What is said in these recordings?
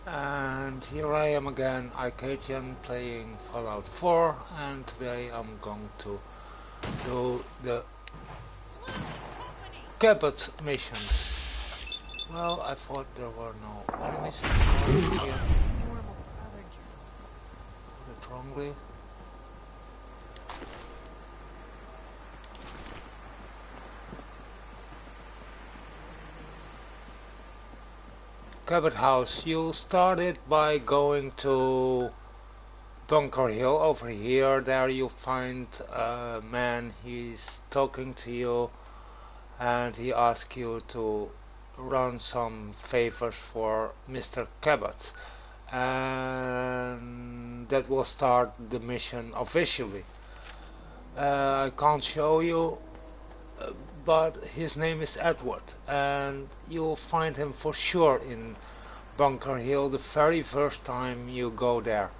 And here I am again, Icayhtian, playing Fallout 4, and today I'm going to do the Cabot mission. Well, I thought there were no enemies here. Put it wrongly. Cabot House. You'll start it by going to Bunker Hill over here. There you'll find a man. He's talking to you and he asks you to run some favors for Mr. Cabot, and that will start the mission officially. I can't show you, but his name is Edward, and you'll find him for sure in Bunker Hill the very first time you go there,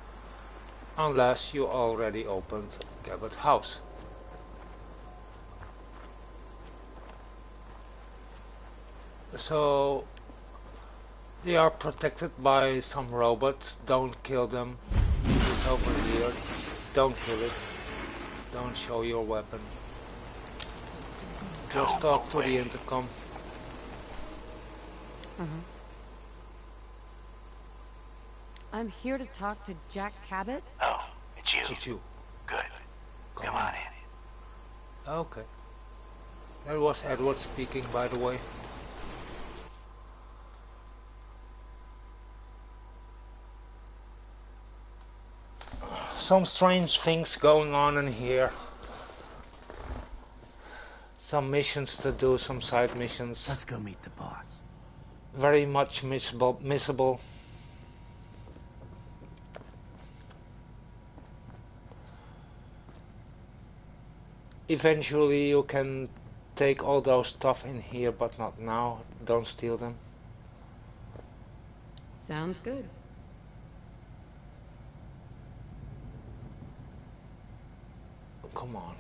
unless you already opened Cabot House. So they are protected by some robots. Don't kill them. It's over here. Don't kill it. Don't show your weapon. Just talk to the intercom. I'm here to talk to Jack Cabot. Oh, it's you. It's you. Good. Come on in. Okay. That was Edward speaking, by the way. Some strange things going on in here. Some missions to do, some side missions. Let's go meet the boss. Very much missable. Eventually you can take all those stuff in here, but not now. Don't steal them. Sounds good. Come on.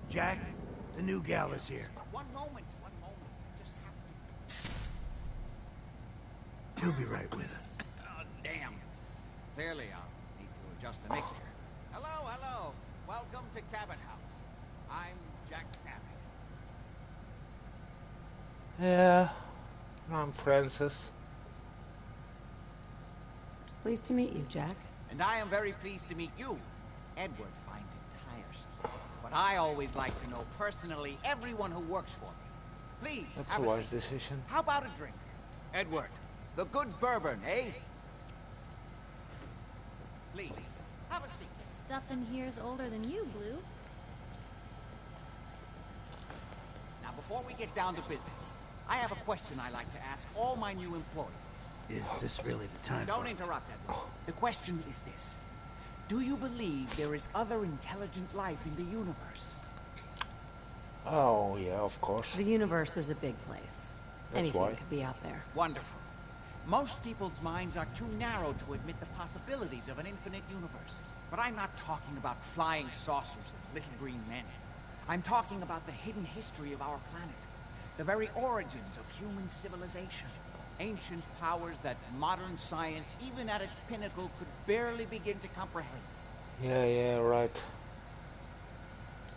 Jack, the new gal is here. One moment. I just have to... He'll be right with us. Oh, damn. Clearly, I'll need to adjust the mixture. Hello. Welcome to Cabot House. I'm Jack Cabot. Yeah, I'm Francis. Pleased to meet you, Jack. And I am very pleased to meet you. Edward finds it tiresome. But I always like to know personally everyone who works for me. Please, That's have a a wise seat. decision. How about a drink? Edward, the good bourbon, eh? Please, have a seat. Stuff in here's older than you, Blue. Now, before we get down to business, I have a question I like to ask all my new employees. Is this really the time Don't for it? interrupt, Edward. The question is this. Do you believe there is other intelligent life in the universe? Oh yeah, of course. The universe is a big place. Anything why. could be out there. Wonderful. Most people's minds are too narrow to admit the possibilities of an infinite universe. But I'm not talking about flying saucers and little green men. I'm talking about the hidden history of our planet. The very origins of human civilization. Ancient powers that modern science, even at its pinnacle, could barely begin to comprehend. Yeah, right.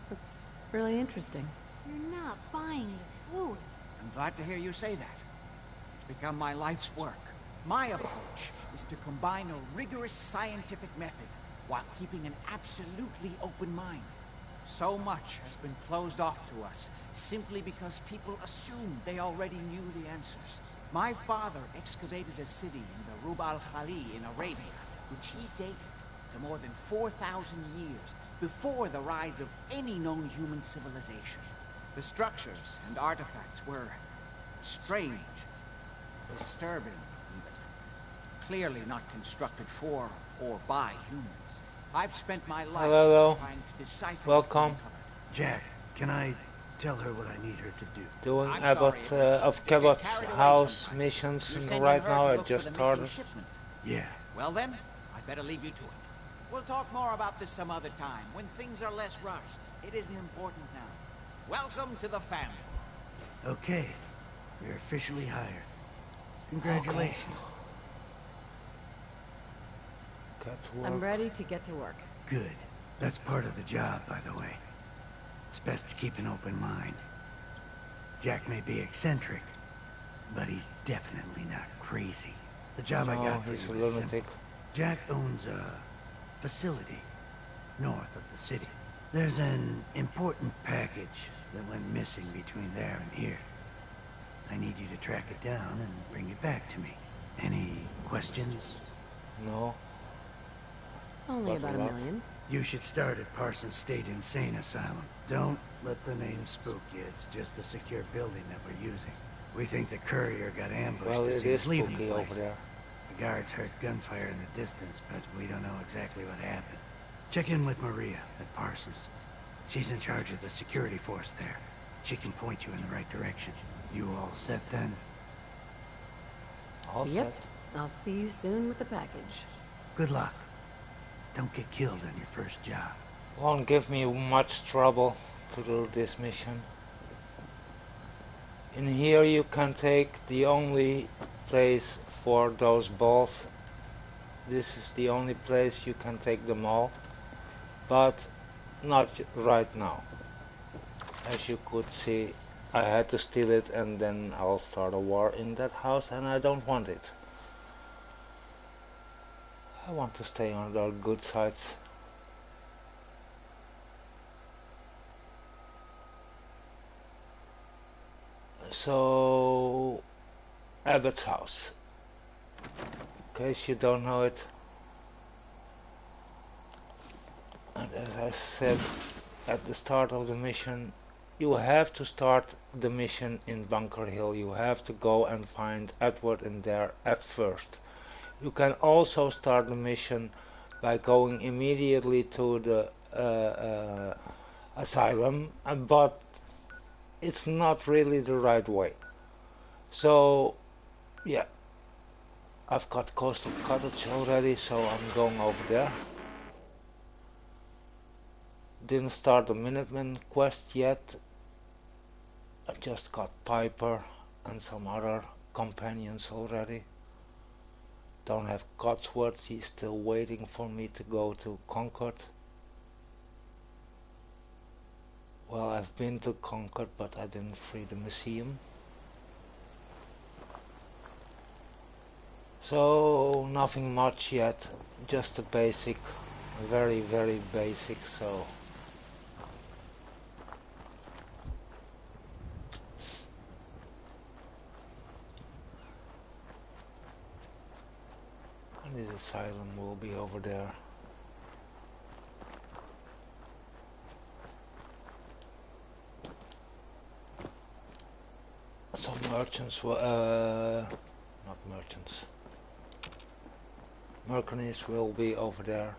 That's really interesting. You're not buying this food. I'm glad to hear you say that. It's become my life's work. My approach is to combine a rigorous scientific method while keeping an absolutely open mind. So much has been closed off to us simply because people assumed they already knew the answers. My father excavated a city in the Rub al-Khali in Arabia, which he dated to more than 4,000 years before the rise of any known human civilization. The structures and artifacts were strange, disturbing even. Clearly not constructed for or by humans. I've spent my life Hello. trying to decipher Welcome. what we uncovered. Jack, can I tell her what I need her to do? Doing I'm Abbott sorry, of get Cabot's carried away house sometimes. missions, You're and sending right her now to I look for just the missing started. shipment. Yeah. Well then, I'd better leave you to it. We'll talk more about this some other time, when things are less rushed. It isn't important now. Welcome to the family. Okay, you're officially hired. Congratulations. Get to work. I'm ready to get to work. Good. That's part of the job, by the way. It's best to keep an open mind. Jack may be eccentric, but he's definitely not crazy. The job I got for he's a you is lunatic. simple. Jack owns a facility north of the city. There's an important package that went missing between there and here. I need you to track it down and bring it back to me. Any questions? No. Only But about a what? million. You should start at Parsons State Insane Asylum. Don't let the name spook you. It's just a secure building that we're using. We think the courier got ambushed Well, as it he is was leaving spooky the place. over there. The guards heard gunfire in the distance, but we don't know exactly what happened. Check in with Maria at Parsons. She's in charge of the security force there. She can point you in the right direction. You all set then? All Yep. set. I'll see you soon with the package. Good luck. Don't get killed on your first job. Won't give me much trouble to do this mission. In here you can take the only place for those balls. This is the only place you can take them all, but not right now. As you could see, I had to steal it and then I'll start a war in that house, and I don't want it. I want to stay on the good sides. So, Abbott's house. In case you don't know it, and as I said at the start of the mission, you have to start the mission in Bunker Hill. You have to go and find Edward in there at first. You can also start the mission by going immediately to the asylum, but it's not really the right way. So, yeah, I've got Coastal Cottage already, so I'm going over there. Didn't start the Minutemen quest yet. I just got Piper and some other companions already. Don't have Codsworth, he's still waiting for me to go to Concord. Well, I've been to Concord, but I didn't free the museum. So, nothing much yet, just a basic, very, very basic, so... And this asylum will be over there. Some merchants will, not merchants. Mercenaries will be over there.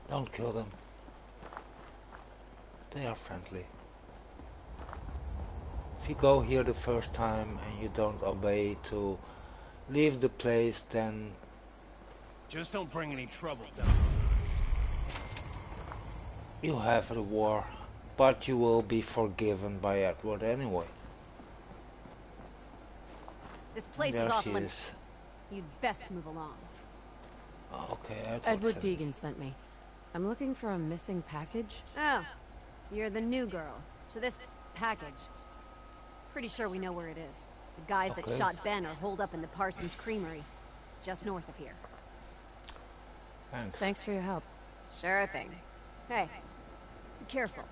Don't kill them. They are friendly. If you go here the first time and you don't obey to leave the place, then... Just don't bring any trouble down. You have the war, but you will be forgiven by Edward anyway. This place There is off she limits. is. You'd best move along. Okay, Edward said- Deegan sent me. I'm looking for a missing package. Oh, you're the new girl. So this package. Pretty sure we know where it is. The guys that Okay. shot Ben are holed up in the Parsons Creamery, just north of here. Thanks. Thanks for your help. Sure thing. Hey, be careful.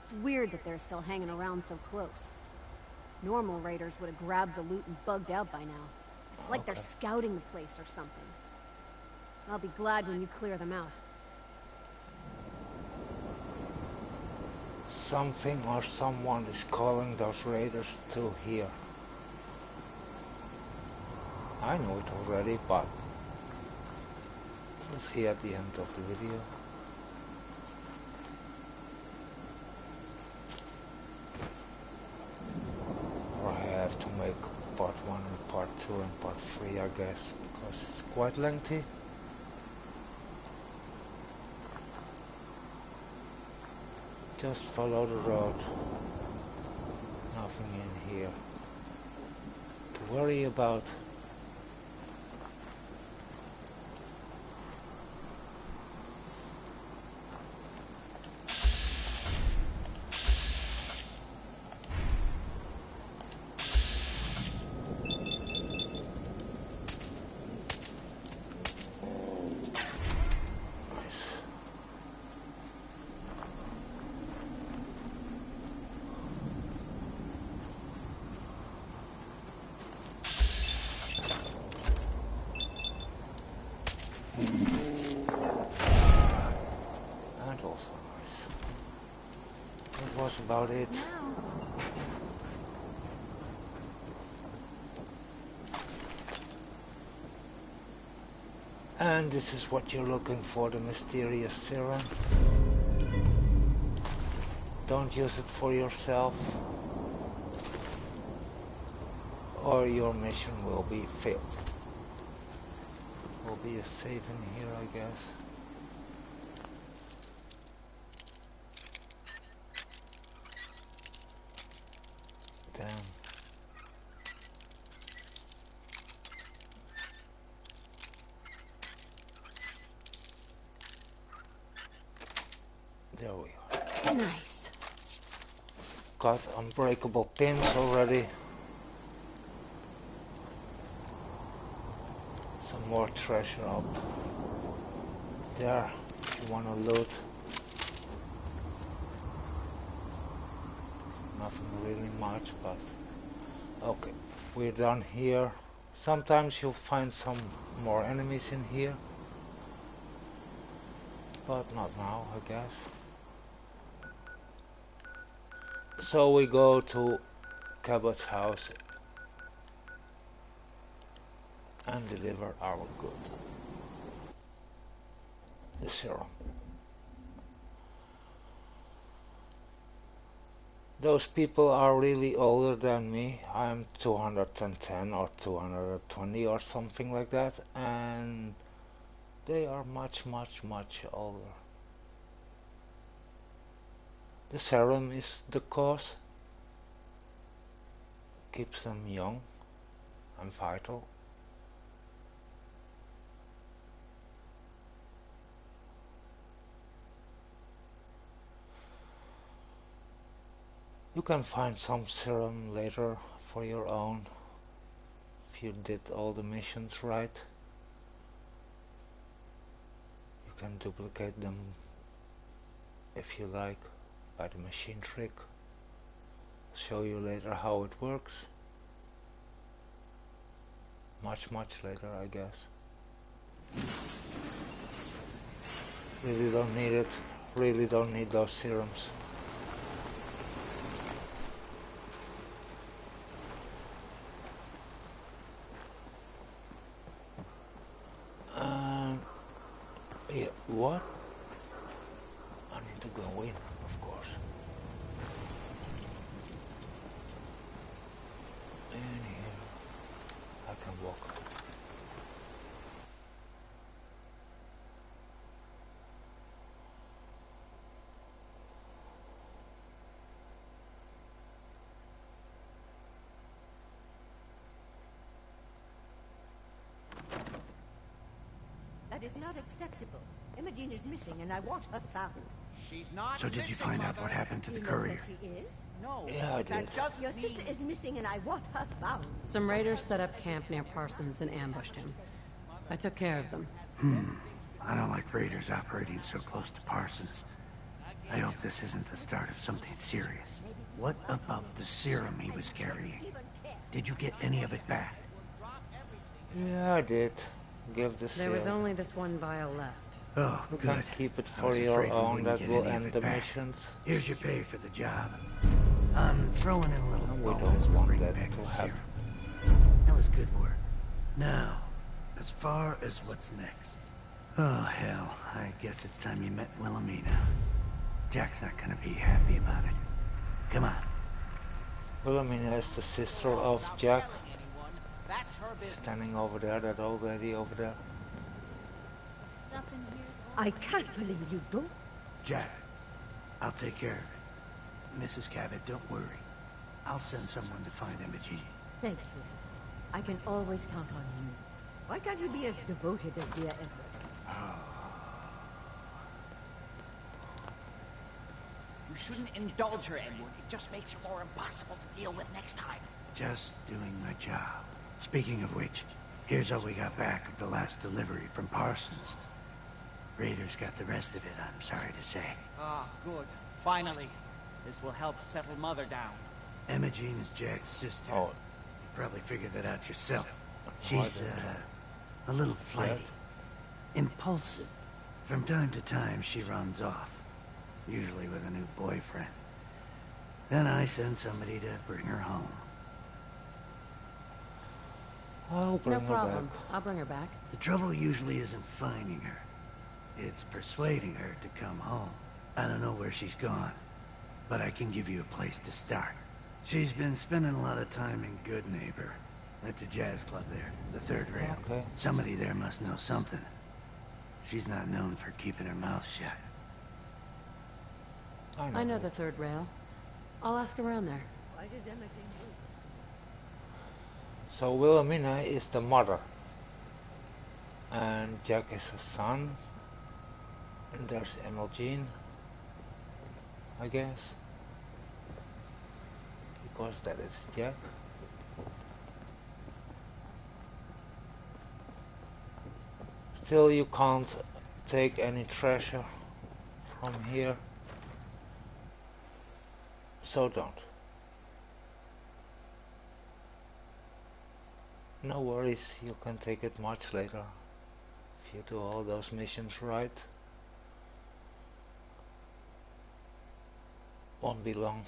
It's weird that they're still hanging around so close. Normal raiders would have grabbed the loot and bugged out by now. It's like they're Okay. scouting the place or something. I'll be glad when you clear them out. Something or someone is calling those raiders to here. I know it already, but we'll see at the end of the video. Or I have to make part 1 and part 2 and part 3. I I guess, because it's quite lengthy. Just follow the road. Nothing in here to worry about. Was about it. And this is what you're looking for, the mysterious serum. Don't use it for yourself, or your mission will be failed. Will be a save in here, I guess. There we are. Nice. Got unbreakable pins already. Some more treasure up there if you want to loot. Nothing really much, but okay, we're done here. Sometimes you'll find some more enemies in here, but not now, I guess. So we go to Cabot's house and deliver our good, the serum. Those people are really older than me. I'm 210 or 220 or something like that, and they are much older. The serum is the cause. Keeps them young and vital. You can find some serum later for your own if you did all the missions right. You can duplicate them if you like by the machine trick. I'll show you later how it works. Much later, I guess. Really don't need it. Really don't need those serums. Yeah, what? I need to go in, of course. In here, I can walk. That is not acceptable. Imogen is missing, and I want her found. She's not. So did you find out what happened to the courier? She is? No. Yeah, I did. Your sister is missing, and I want her found. Some raiders set up camp near Parsons and ambushed him. I took care of them. I don't like raiders operating so close to Parsons. I hope this isn't the start of something serious. What about the serum he was carrying? Did you get any of it back? Yeah, I did. Give the There was only this one vial left. Oh, You good. can keep it I for was your afraid we own, wouldn't that get will any of end it the back. missions. Here's your pay for the job. I'm throwing in a little And we bonus don't for want bringing that back to the happen. serum. That was good work. Now, as far as what's next. Oh, hell. I guess it's time you met Wilhelmina. Jack's not gonna be happy about it. Come on. Wilhelmina is the sister of Jack. That's her business. Standing over there, that old lady over there. The stuff in here's I can't believe you don't. Jack, I'll take care of it. Mrs. Cabot, don't worry. I'll send someone to find Imogen. Thank you. I can always count on you. Why can't you be as devoted as dear Edward? You shouldn't indulge her, Edward. It just makes her more impossible to deal with next time. Just doing my job. Speaking of which, here's all we got back of the last delivery from Parsons. Raiders got the rest of it, I'm sorry to say. Ah, good. Finally. This will help settle Mother down. Imogen is Jack's sister. Oh. You probably figured that out yourself. She's, a little flighty. Impulsive. From time to time, she runs off. Usually with a new boyfriend. Then I send somebody to bring her home. I'll bring No her problem. back. I'll bring her back. The trouble usually isn't finding her. It's persuading her to come home. I don't know where she's gone, but I can give you a place to start. She's been spending a lot of time in Good Neighbor, at the jazz club there, the third rail. Okay. Somebody there must know something. She's not known for keeping her mouth shut. I know the third rail. I'll ask around there. Why does Imogen do? So Wilhelmina is the mother. And Jack is her son. And there's Imogen, I guess. Because that is Jack. Still, you can't take any treasure from here. So don't. No worries, you can take it much later. If you do all those missions right. Won't be long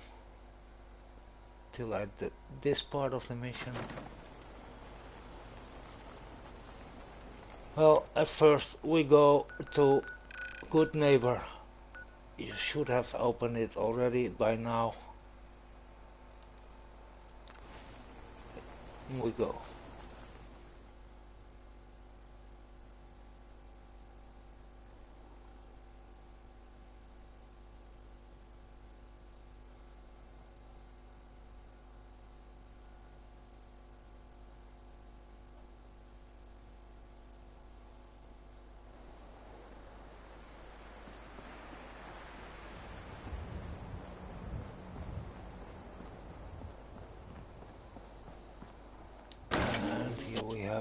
till I did this part of the mission. Well, at first we go to Good Neighbor. You should have opened it already by now. Here we go.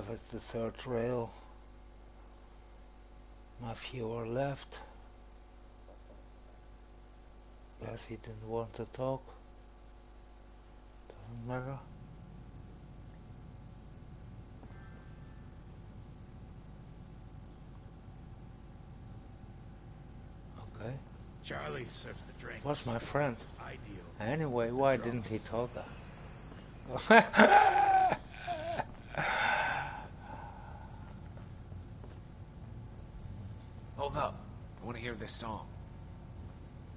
At the third rail. My viewer left. Guess he didn't want to talk. Doesn't matter. Okay. Charlie serves the drinks. What's my friend? Ideal. Anyway, why didn't he talk? Hold up. I want to hear this song.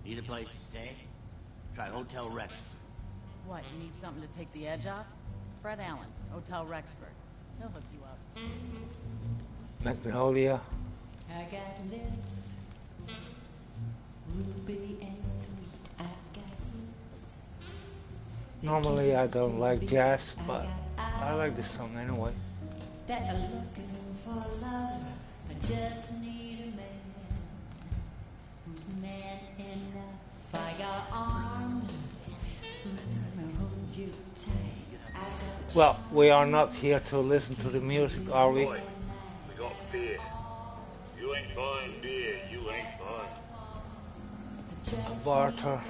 Need a place to stay? Try Hotel Rexford. What, you need something to take the edge off? Fred Allen, Hotel Rexford. He'll hook you up. Magnolia. I got lips, ruby and sweet. I got lips. Normally I don't like jazz, but I like this song anyway. That are looking for love. I just need a man who's man enough. I got arms. I'm gonna hold you tight. Well, we are not here to listen to the music, are we? Boy, we got beer. You ain't buying beer, you ain't buying. A barter.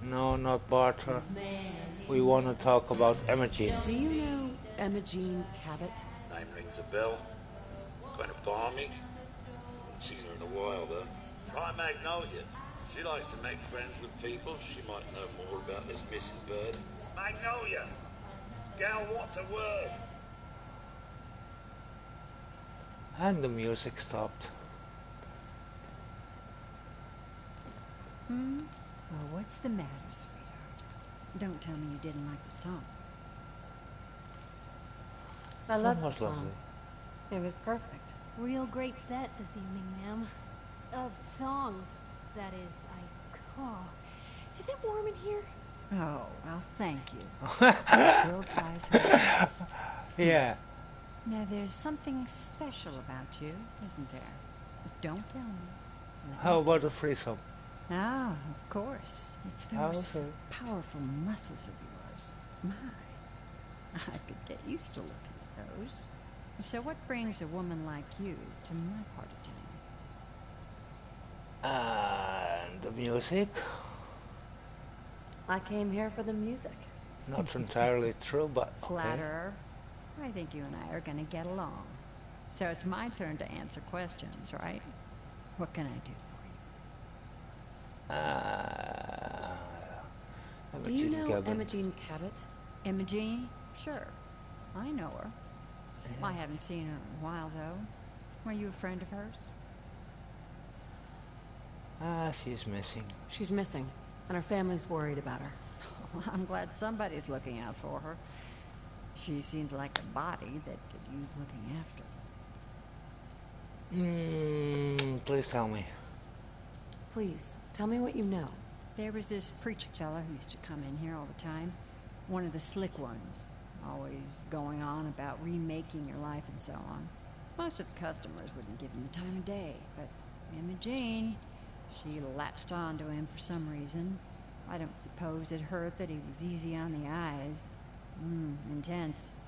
No, not barter. We want to talk about Imogen. Do you know Imogen Cabot? Name rings a bell. Kind of balmy. Haven't seen her in a while though. Try Magnolia. She likes to make friends with people. She might know more about this missing bird. Magnolia! Gal, what's a word? And the music stopped. Well, what's the matter, sweetheart? Don't tell me you didn't like the song. I love the was song. lovely. It was perfect. Real great set this evening, ma'am. Of songs, that is. Is it warm in here? Oh, well, thank you. The girl tries her best. Yeah. Now, there's something special about you, isn't there? But don't tell me. How about a threesome? Ah, of course. It's those powerful muscles of yours. My, I could get used to looking at those. So what brings a woman like you to my part of town? And the music? I came here for the music. Not entirely true, but okay. Flatterer. I think you and I are going to get along. So it's my turn to answer questions, right? What can I do for you? Do you know Icayhtian Cabot? Imogen? Sure. I know her. Yeah. I haven't seen her in a while, though. Were you a friend of hers? She's missing. She's missing, and her family's worried about her. Well, I'm glad somebody's looking out for her. She seemed like a body that could use looking after. Please tell me. Please, tell me what you know. There was this preacher fella who used to come in here all the time. One of the slick ones. Always going on about remaking your life and so on. Most of the customers wouldn't give him the time of day, but Imogen, she latched on to him for some reason. I don't suppose it hurt that he was easy on the eyes. Intense.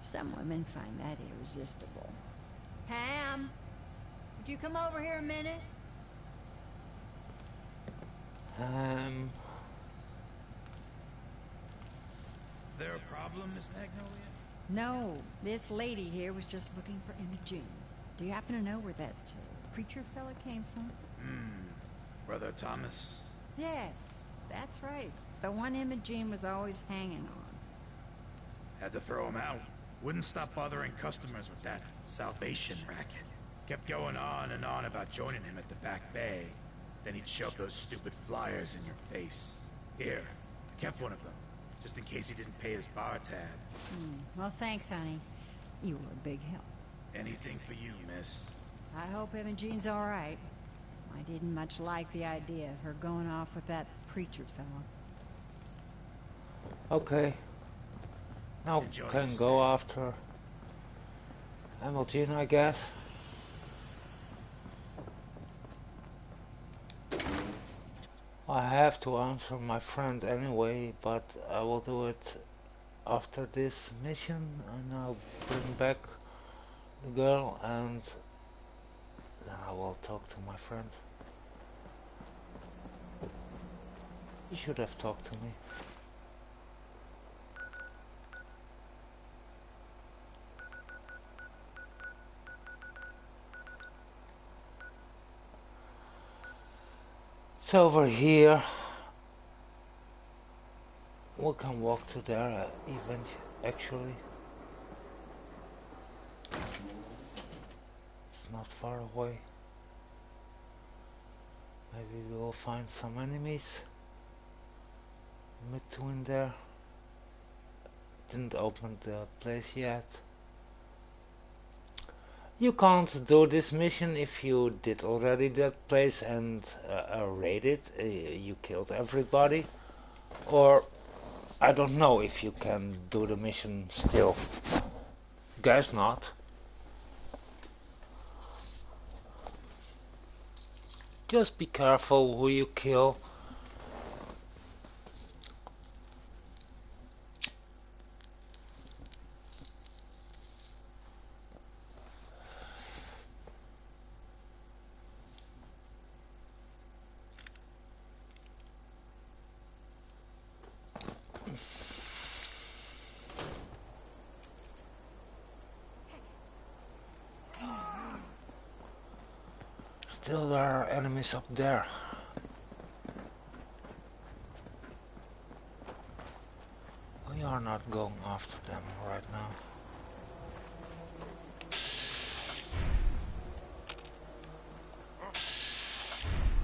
Some women find that irresistible. Pam, would you come over here a minute? Is there a problem, Miss Magnolia? No, this lady here was just looking for Imogen. Do you happen to know where that preacher fella came from? Brother Thomas? Yes, that's right. The one Imogen was always hanging on. Had to throw him out. Wouldn't stop bothering customers with that salvation racket. Kept going on and on about joining him at the back bay. Then he'd shove those stupid flyers in your face. Here, I kept one of them, just in case he didn't pay his bar tab. Well, thanks, honey. You were a big help. Anything for you, miss. I hope Imogen's all right. I didn't much like the idea of her going off with that preacher fella. Okay. Now can go after Imogen, I guess. I have to answer my friend anyway, but I will do it after this mission, and I'll bring back the girl, and then I will talk to my friend. He should have talked to me. It's over here. We can walk to there even actually. It's not far away. Maybe we will find some enemies in between there. Didn't open the place yet. You can't do this mission if you did already that place and raided. You killed everybody, or I don't know if you can do the mission still. Guess not. Just be careful who you kill. Still there are enemies up there. We are not going after them right now.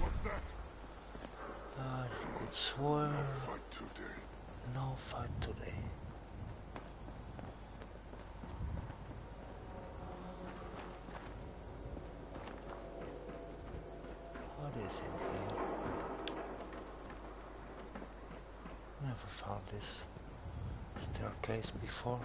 What's that? Could swear. No fight today. No fight today. is in here. Never found this staircase before.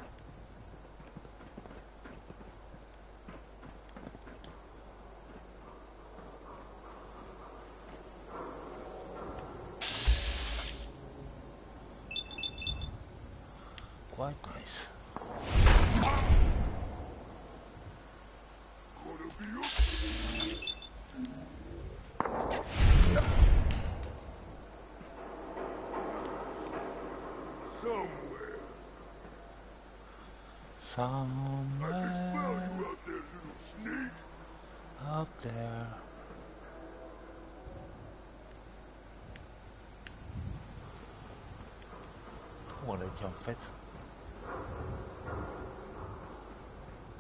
Quite nice. Somewhere. I can smell you out there, little sneak. Up there. Wanna jump it?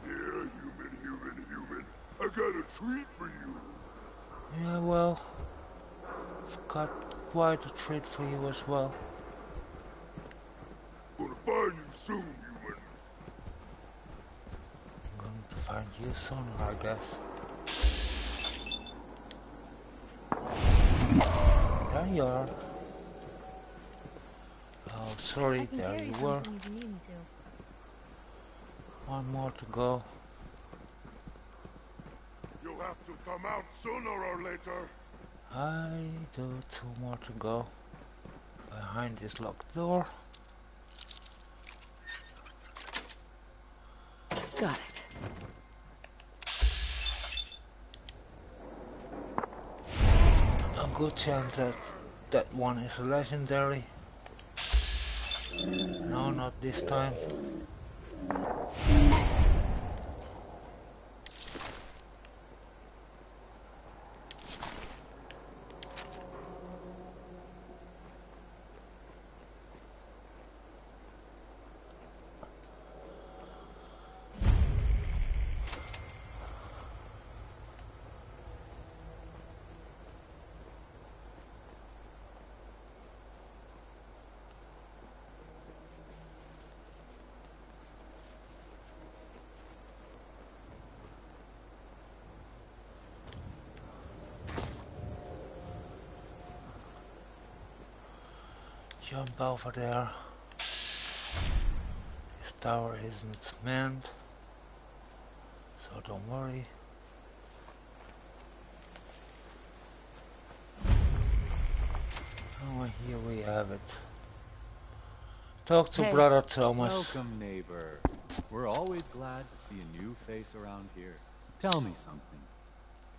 Yeah, human. I got a treat for you. Yeah, well, I've got quite a treat for you as well. Gonna find you soon, human. I'm going to find you sooner, I guess. There you are. Oh, sorry, there you were. One more to go. You'll have to come out sooner or later. I do 2 more to go. Behind this locked door. Got it. A good chance that that one is legendary. No, not this time. Jump over there. This tower isn't manned, so don't worry. Oh, here we have it. Talk to Brother Thomas. Welcome, neighbor. We're always glad to see a new face around here. Tell me something.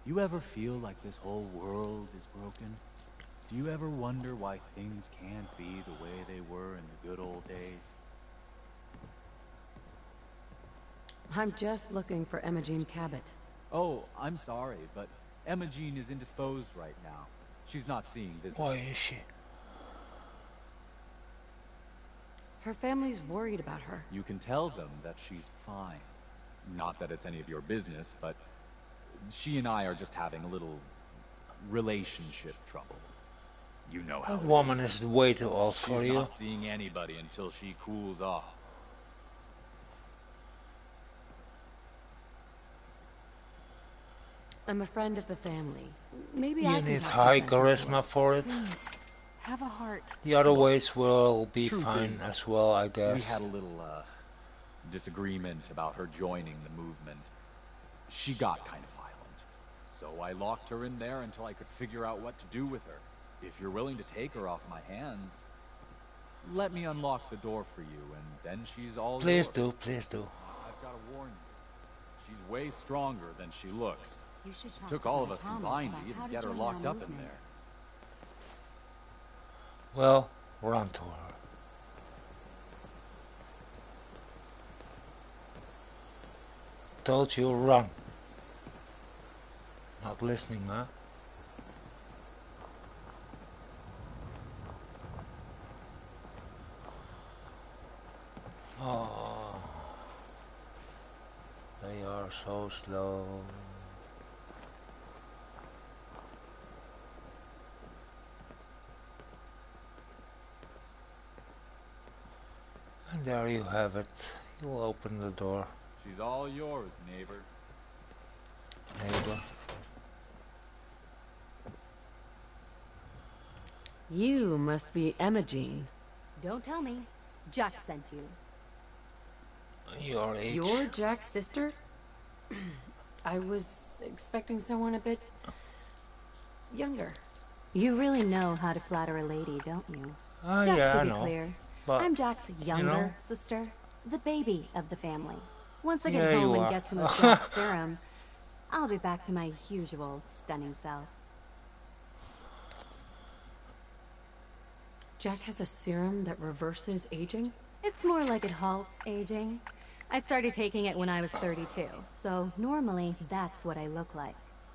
You ever feel like this whole world is broken? Do you ever wonder why things can't be the way they were in the good old days? I'm just looking for Imogen Cabot. Oh, I'm sorry, but Imogen is indisposed right now. She's not seeing visitors. Why is she? Her family's worried about her. You can tell them that she's fine. Not that it's any of your business, but she and I are just having a little relationship trouble. You know how That woman is way too old She's for you. not seeing anybody until she cools off. I'm a friend of the family. Maybe You I can need talk high some sense into her. charisma for it. Please, have a heart. The other ways will be Truth fine is, as well, I guess. We had a little disagreement about her joining the movement. She got kind of violent. So I locked her in there until I could figure out what to do with her. If you're willing to take her off my hands, let me unlock the door for you, and then she's all Please yours. do, please do. I've got to warn you. She's way stronger than she looks. You should It talk took to all my of us Thomas combined about to how even to get her join locked our up in movement. there. Well, run to her. Told you run. Not listening, huh? Oh, they are so slow. And there you have it. You'll open the door, She's all yours, neighbor. neighbor. You must be Imogen. Don't tell me. Jack sent you. Your age. You're Jack's sister? I was expecting someone a bit younger. You really know how to flatter a lady, don't you? Just to I be know. clear, But, I'm Jack's younger know. sister, the baby of the family. Once I get Yeah, home you and are. get some of Jack's serum, I'll be back to my usual stunning self. Jack has a serum that reverses aging? It's more like it halts aging. I started taking it when I was 32, so normally that's what I look like.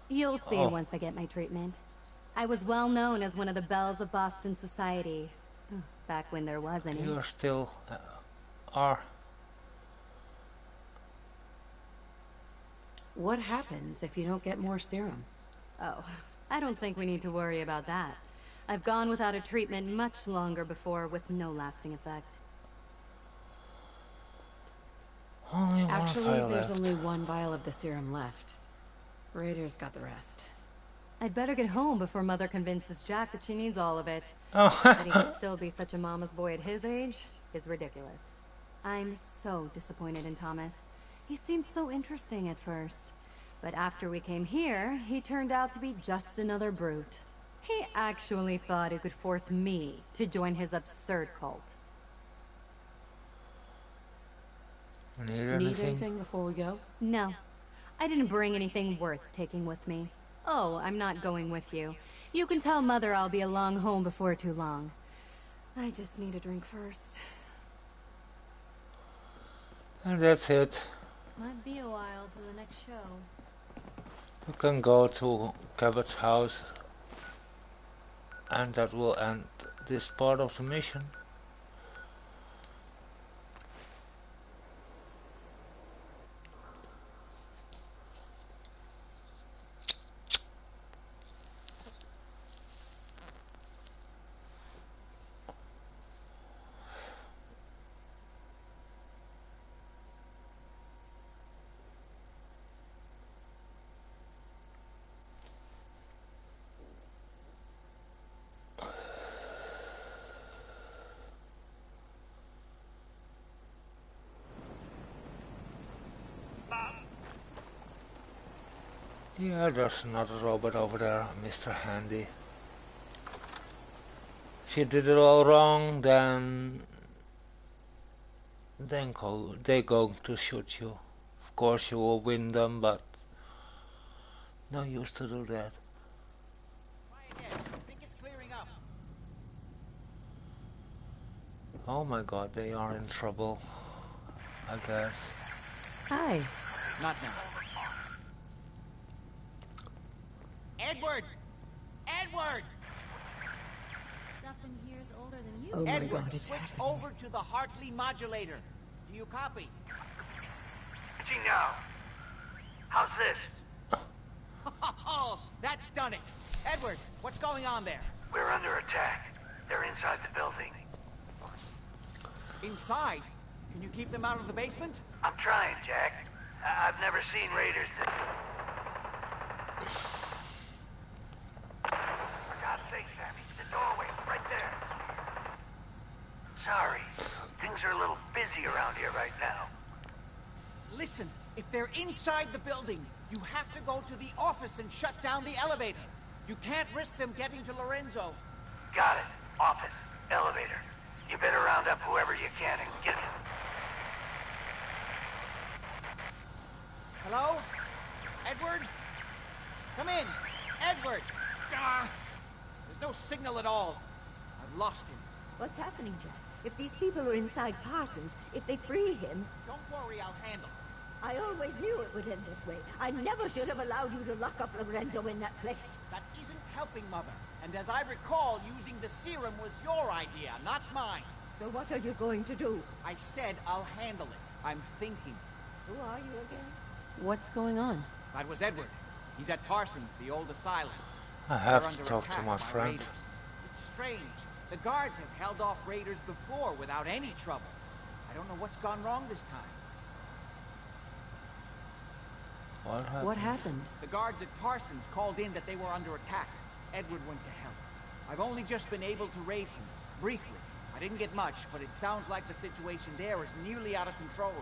You'll see once I get my treatment. I was well known as one of the belles of Boston society, back when there was any. You still are. What happens if you don't get more serum? Oh, I don't think we need to worry about that. I've gone without a treatment much longer before with no lasting effect. Only one Actually, file there's left. only one vial of the serum left. Raiders got the rest. I'd better get home before Mother convinces Jack that she needs all of it. Oh. That he can still be such a mama's boy at his age is ridiculous. I'm so disappointed in Thomas. He seemed so interesting at first. But after we came here, he turned out to be just another brute. He actually thought he could force me to join his absurd cult. Need anything before we go? No. I didn't bring anything worth taking with me. Oh, I'm not going with you. You can tell Mother I'll be along home before too long. I just need a drink first. And that's it. Might be a while to the next show. We can go to Cabot's house, and that will end this part of the mission. Yeah, there's another robot over there, Mr. Handy. If you did it all wrong, then they're going to shoot you. Of course, you will win them, but no use to do that. Oh my God, they are in trouble, I guess. Hi. Not now. Edward! Edward! Stuff in here's older than you. Oh my Edward, God, it's switch happening. over to the Hartley modulator. Do you copy? Gino, how's this? Oh, that's done it. Edward, what's going on there? We're under attack. They're inside the building. Inside? Can you keep them out of the basement? I'm trying, Jack. I've never seen raiders that... For God's sake, Sammy, the doorway, right there. Sorry, things are a little busy around here right now. Listen, if they're inside the building, you have to go to the office and shut down the elevator. You can't risk them getting to Lorenzo. Got it. Office, elevator. You better round up whoever you can and get them. Hello? Edward? Come in. Edward! Ah, there's no signal at all. I've lost him. What's happening, Jack? If these people are inside Parsons, if they free him... Don't worry, I'll handle it. I always knew it would end this way. I never should have allowed you to lock up Lorenzo in that place. That isn't helping, Mother. And as I recall, using the serum was your idea, not mine. So what are you going to do? I said I'll handle it. I'm thinking. Who are you again? What's going on? That was Edward. He's at Parsons, the old asylum. I They're have under to talk to attack my by friend. raiders. It's strange. The guards have held off raiders before without any trouble. I don't know what's gone wrong this time. What happened? What happened? The guards at Parsons called in that they were under attack. Edward went to help. I've only just been able to raise him, briefly. I didn't get much, but it sounds like the situation there is nearly out of control.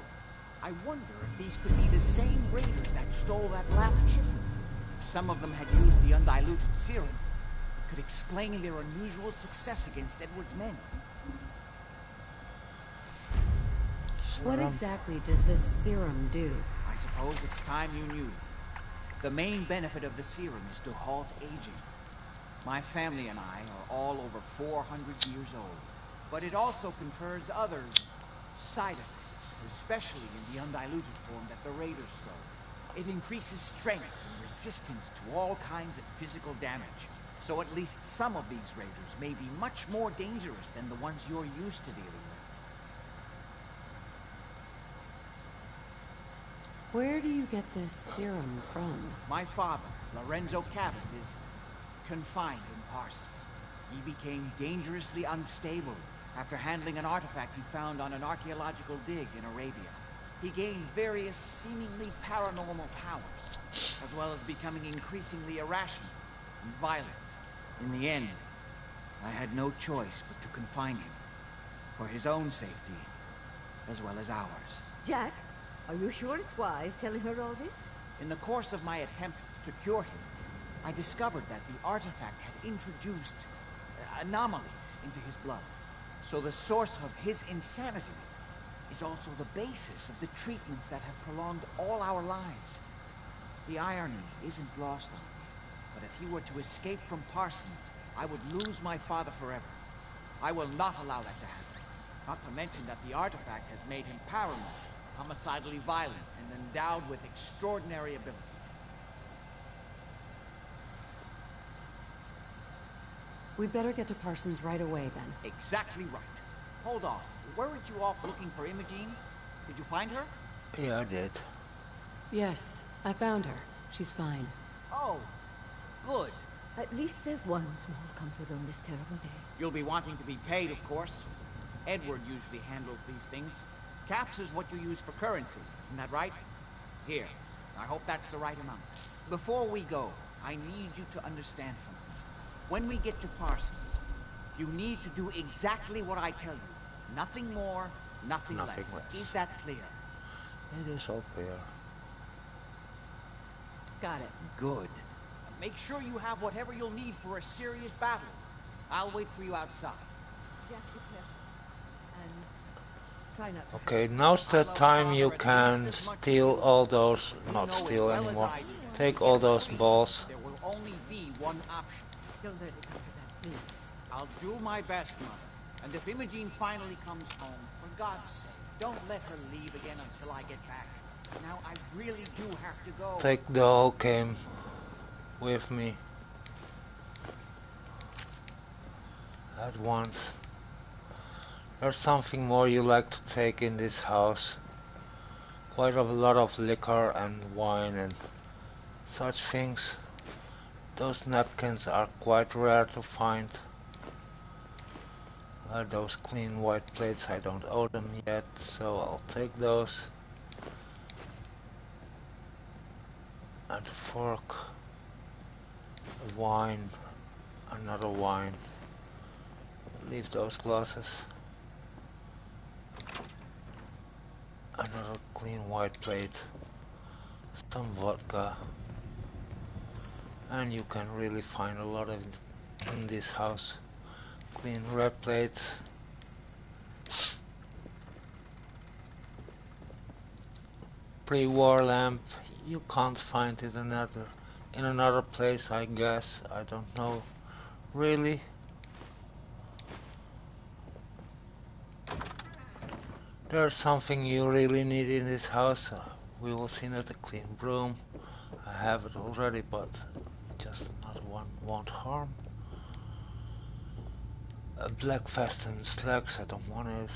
I wonder if these could be the same raiders that stole that last shipment. If some of them had used the undiluted serum, it could explain their unusual success against Edward's men. What exactly does this serum do? I suppose it's time you knew. The main benefit of the serum is to halt aging. My family and I are all over 400 years old. But it also confers other side effects, especially in the undiluted form that the raiders stole. It increases strength and resistance to all kinds of physical damage. So at least some of these raiders may be much more dangerous than the ones you're used to dealing with. Where do you get this serum from? My father, Lorenzo Cabot, is confined in Parsons. He became dangerously unstable after handling an artifact he found on an archaeological dig in Arabia. He gained various seemingly paranormal powers, as well as becoming increasingly irrational and violent. In the end, I had no choice but to confine him, for his own safety, as well as ours. Jack, are you sure it's wise telling her all this? In the course of my attempts to cure him, I discovered that the artifact had introduced anomalies into his blood. So the source of his insanity is also the basis of the treatments that have prolonged all our lives. The irony isn't lost on me, but if he were to escape from Parsons, I would lose my father forever. I will not allow that to happen. Not to mention that the artifact has made him paranoid, homicidally violent, and endowed with extraordinary abilities. We'd better get to Parsons right away, then. Exactly right. Hold on. Weren't you off looking for Imogene? Did you find her? Yeah, I did. Yes, I found her. She's fine. Oh, good. At least there's one small comfort on this terrible day. You'll be wanting to be paid, of course. Edward usually handles these things. Caps is what you use for currency, isn't that right? Here, I hope that's the right amount. Before we go, I need you to understand something. When we get to Parsons, you need to do exactly what I tell you. Nothing more, nothing less. Is that clear? It is all clear. Got it. Good. Make sure you have whatever you'll need for a serious battle. I'll wait for you outside. Jack, be careful. And try not to... Okay, now's the time you can steal all those... Not steal anymore. Take all those balls. There will only be one option. Don't let it come to that, please. I'll do my best, Mother. And if Imogene finally comes home, for God's sake, don't let her leave again until I get back. Now, I really do have to go. Take the whole game with me. At once. There's something more you like to take in this house. Quite a lot of liquor and wine and such things. Those napkins are quite rare to find. Those clean white plates, I don't owe them yet, so I'll take those. And a fork. A wine. Another wine. Leave those glasses. Another clean white plate. Some vodka. And you can really find a lot of it in this house. Clean red plates. Pre-war lamp. You can't find it in another place, I guess. I don't know. Really? There's something you really need in this house. We will see that a clean broom. I have it already, but just another one won't harm. A black vest and slacks, I don't want it.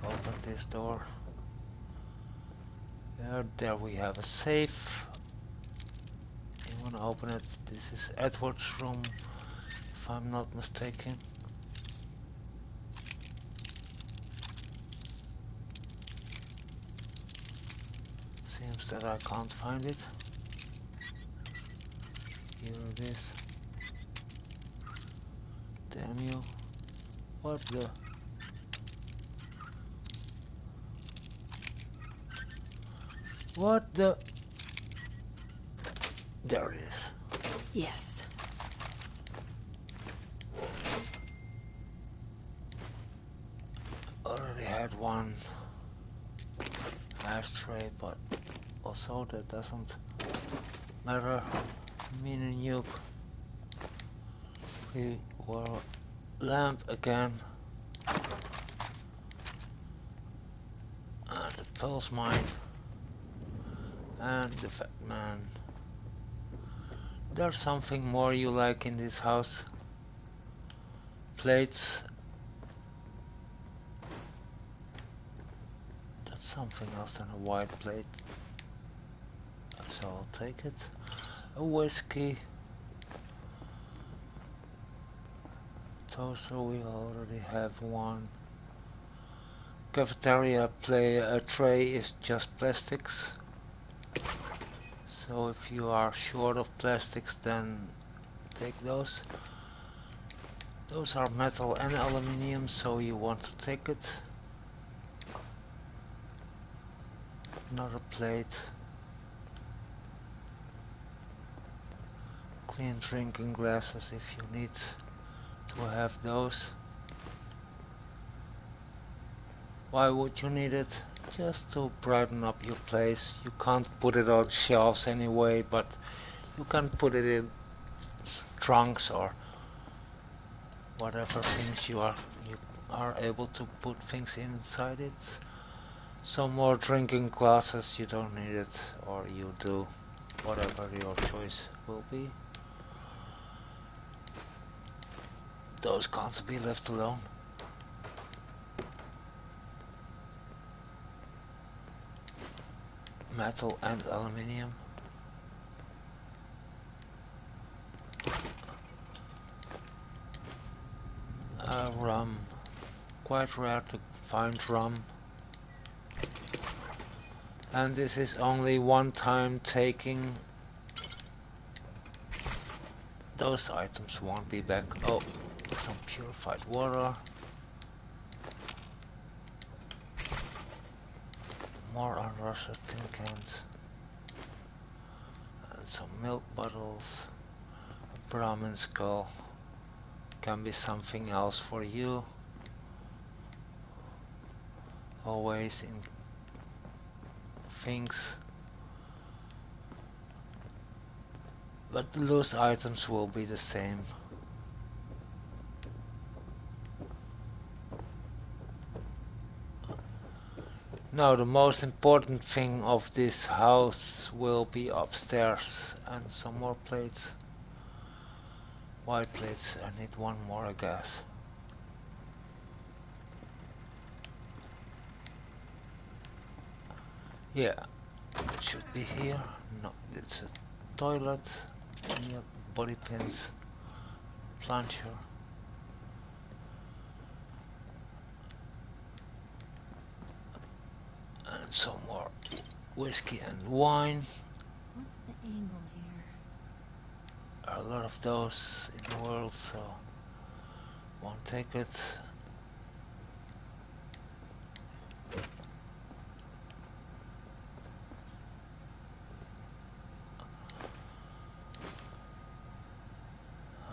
Open this door. There we have a safe. You wanna open it? This is Edward's room, if I'm not mistaken. Seems that I can't find it. Here it is. Damn you. What the? What the? There it is. Yes. Already had one ashtray, but also that doesn't matter. Mean and nuke. We were lamp again. And the pulse mine. And the fat man. There's something more you like in this house. Plates. That's something else than a white plate. So I'll take it. A whiskey. Toaster, we already have one. Cafeteria tray is just plastics. So if you are short of plastics, then take those. Those are metal and aluminium, so you want to take it. Another plate. Clean drinking glasses if you need to have those. Why would you need it? Just to brighten up your place. You can't put it on shelves anyway, but you can put it in trunks or whatever things you are able to put things inside it. Some more drinking glasses, you don't need it, or you do, whatever your choice will be. Those can't be left alone. Metal and aluminium. Rum. Quite rare to find rum. And this is only one time taking. Those items won't be back. Oh, some purified water. More unrusted tin cans. And some milk bottles. A Brahmin skull. Can be something else for you. Always in things. But the loose items will be the same. Now the most important thing of this house will be upstairs, and some more plates. White plates, I need one more, I guess. Yeah, it should be here. No, it's a toilet. Yeah, body pins, plunger. And some more whiskey and wine. What's the angle here? There are a lot of those in the world, so won't take it.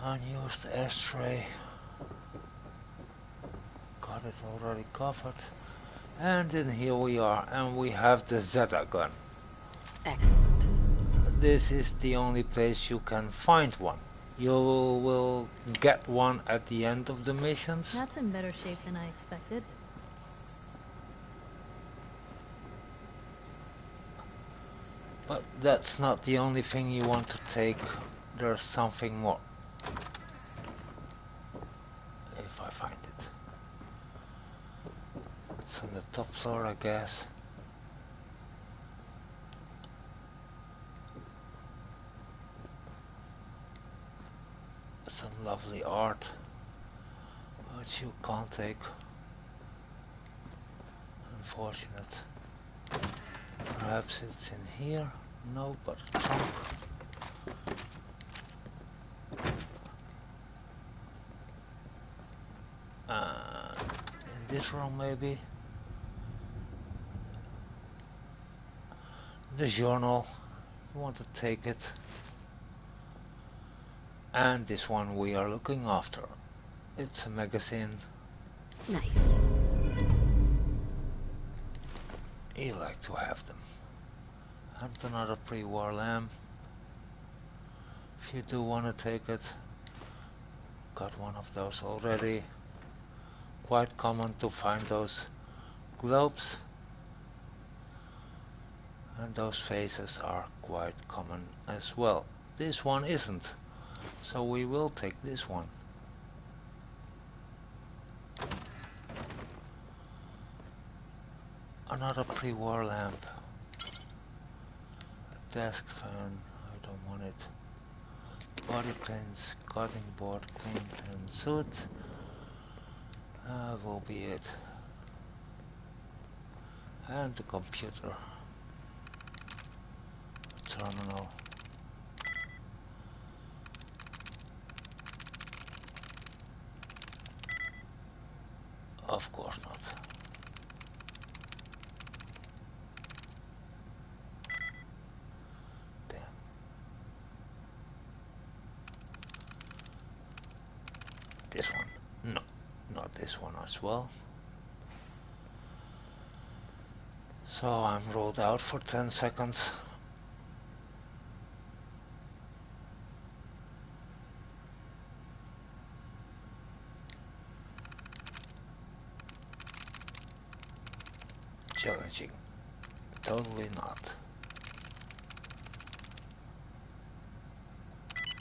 Unused ashtray. Got it already covered. And then here we are, and we have the Zeta gun. Excellent. This is the only place you can find one. You will get one at the end of the missions. That's in better shape than I expected. But that's not the only thing you want to take. There's something more. If I find it. It's on the top floor, I guess. Some lovely art, which you can't take. Unfortunate. Perhaps it's in here? No, but a trunk. This room maybe. The journal. You want to take it. And this one we are looking after. It's a magazine. Nice. You like to have them. And another pre-war lamp. If you do want to take it. Got one of those already. Quite common to find those globes. And those faces are quite common as well. This one isn't. So we will take this one. Another pre-war lamp. A desk fan. I don't want it. Body pins, cutting board, clean tin suit. Will be it. And the computer. Terminal. Of course not. Damn. This one. No, not this one as well. So I'm rolled out for 10 seconds. Challenging. Totally not.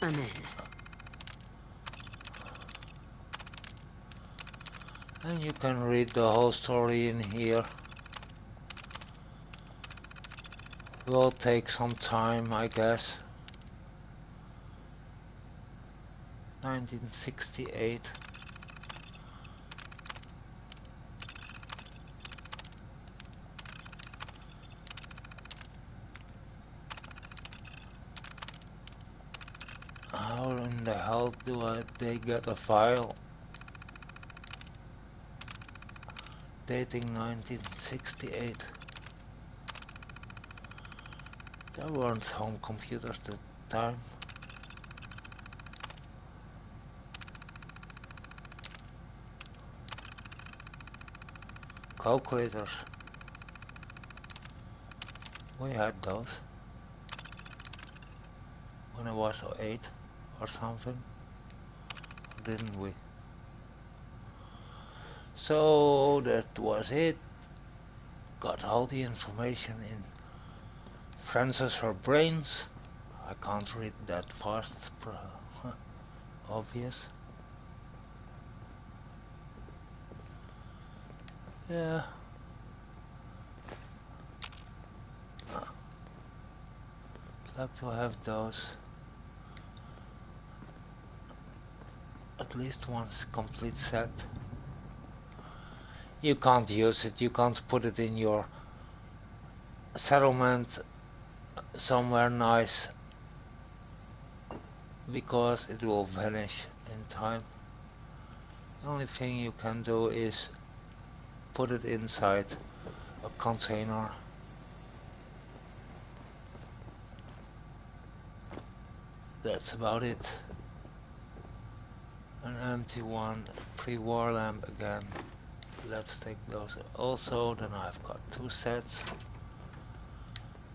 I'm in. And you can read the whole story in here. Will take some time, I guess. 1968. How in the hell do they get a file dating 1968? There weren't home computers at the time. Calculators. We had those when I was 8 or something, didn't we? So that was it. Got all the information in Frances her brains. I can't read that fast, obvious. Yeah. Like to have those. At least once complete set. You can't use it, you can't put it in your settlement somewhere nice because it will vanish in time. The only thing you can do is put it inside a container. That's about it. An empty one, pre-war lamp again. Let's take those also. Then I've got 2 sets.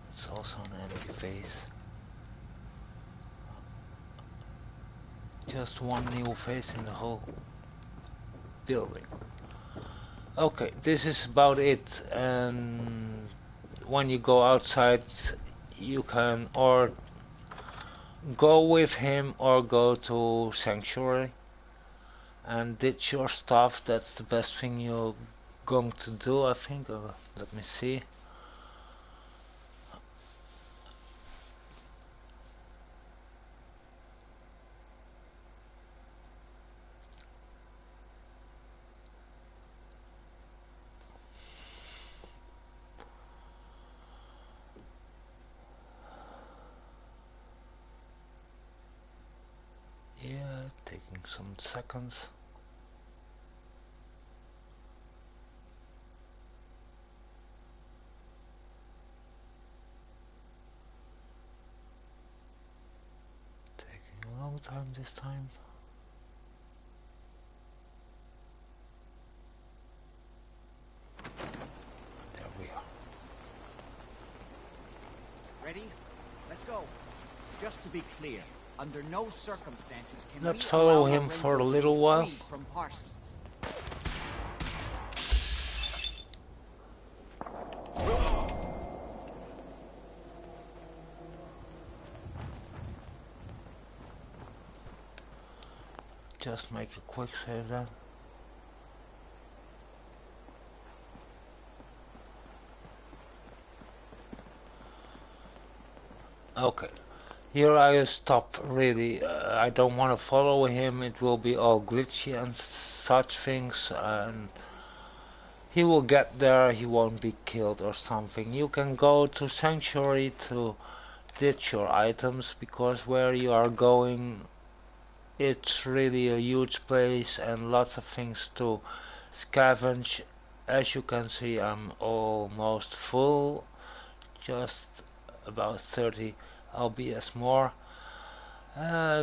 It's also an empty vase. Just one new vase in the whole building. Okay, this is about it. And when you go outside, you can or go with him or go to Sanctuary and ditch your stuff. That's the best thing you're going to do, I think. Let me see. Yeah, taking some seconds. time this time. There we are. Ready? Let's go. Just to be clear, under no circumstances can Let's we follow allow him the for a Ranger to little be while. freed from Parsons. Just make a quick save then. Okay, here I stop really. I don't want to follow him, it will be all glitchy and such things, and he will get there, he won't be killed or something. You can go to Sanctuary to ditch your items, because where you are going, it's really a huge place and lots of things to scavenge. As you can see, I'm almost full, just about 30 lbs more.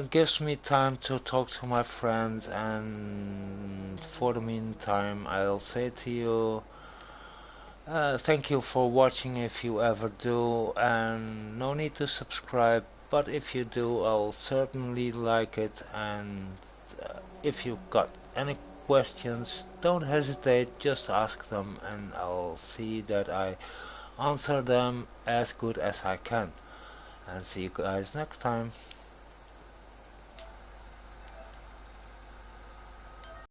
Gives me time to talk to my friends, and for the meantime I'll say to you, thank you for watching if you ever do, and no need to subscribe, but if you do I'll certainly like it, and if you got any questions don't hesitate, just ask them and I'll see that I answer them as good as I can. And see you guys next time.